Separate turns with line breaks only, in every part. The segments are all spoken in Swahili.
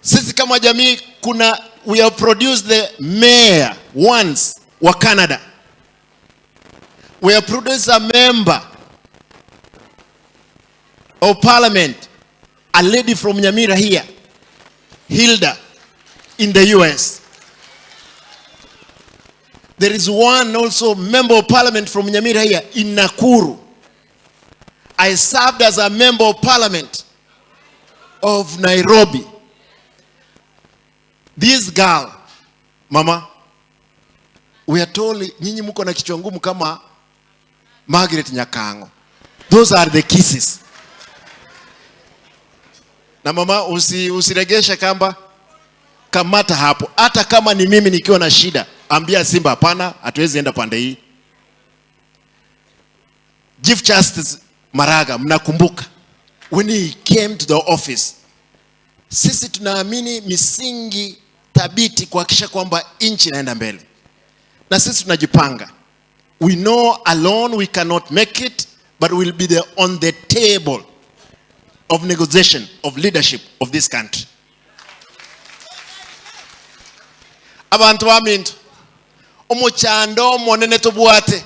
Sisi kama jamii we have produced the mayor once wa Canada. We have produced a member of parliament, a lady from Nyamira here, Hilda, in the US. There is one also member of parliament from Nyamira here in Nakuru. I served as a member of parliament of Nairobi. This girl, mama, we are told, nyinyi muko na kichwa ngumu kama Margaret Nyakango. Those are the kisses. Na mama, usiregesha kamba, kamata hapo. Hata kama ni mimi nikiwa na shida, ambia Simba hapana, hatuwezi enda pande hii. Chief Justice Maraga, mnakumbuka when he came to the office, sisi tunaamini misingi thabiti kuhakikisha kwamba nchi inaenda mbele. Na sisi tunajipanga. We know alone we cannot make it, but we'll be there on the table of negotiation, of leadership of this country. Abantu bamintu omuchando monene tobuate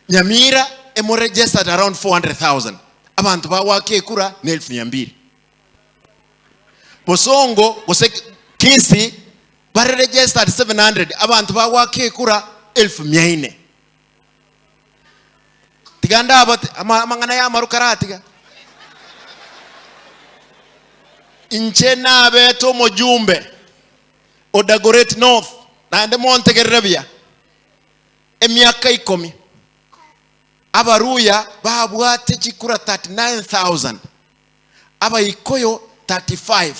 Nyamira emo registered around 400,000. Abantu bawake kura ni 1,200. Bosongo Gusii bare registered 700. Abantu bawake kura 1,400. Tiganda abati amangana ya marukaratiga. Inchena abeto mojumbe Odagoret North na ande Montegerebia emyaka 10 abaruya babwate chikura 39,000 abayikoyo 35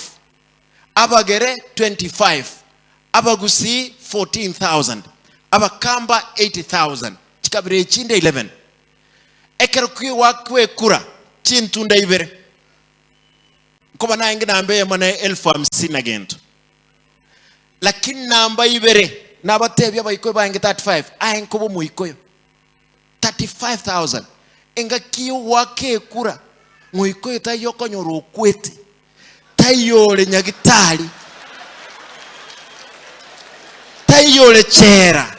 abagere 25 abagusii 14,000 abakamba 80,000 chikabire chinde 11 ekerukwi wakwe kura chintunda ibere koba naingi nambe mana 50,000 agento lakini namba ibere nabatebya bayikoyo bange 35 ayenkobo muikoyo 35,000 enga kiyo wake kura muikoyo tayokonyoro kwete tayole nyagitali tayole chera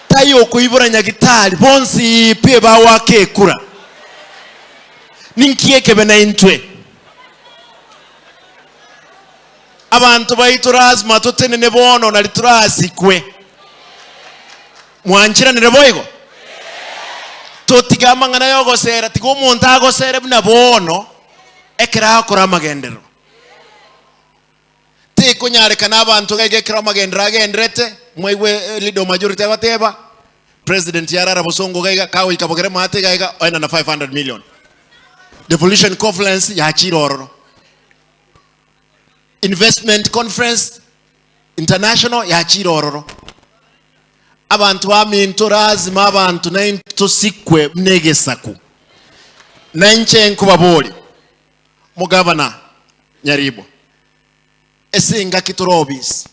tayoko ibora nyagitali bonsi pe ba wake kura ninkieke bena intwe abantu baiturazi matotene nebono na liturazi kwe mwanchira nereboigo totigama ngana yogo sera tigo montago sera buna bono ekera akora magendero te kunyare kana abantu gege kera magendera agendrete mwewe lido majority abateba president yarara bosongo gege kawo ikabogere mate gege oina na 500 million devolution conference ya chiroro investment conference international ya chiroro abantu baminto razima abantu nainto sikwe mnegesaku nainche baboli mugavana Nyaribo esinga kiturobis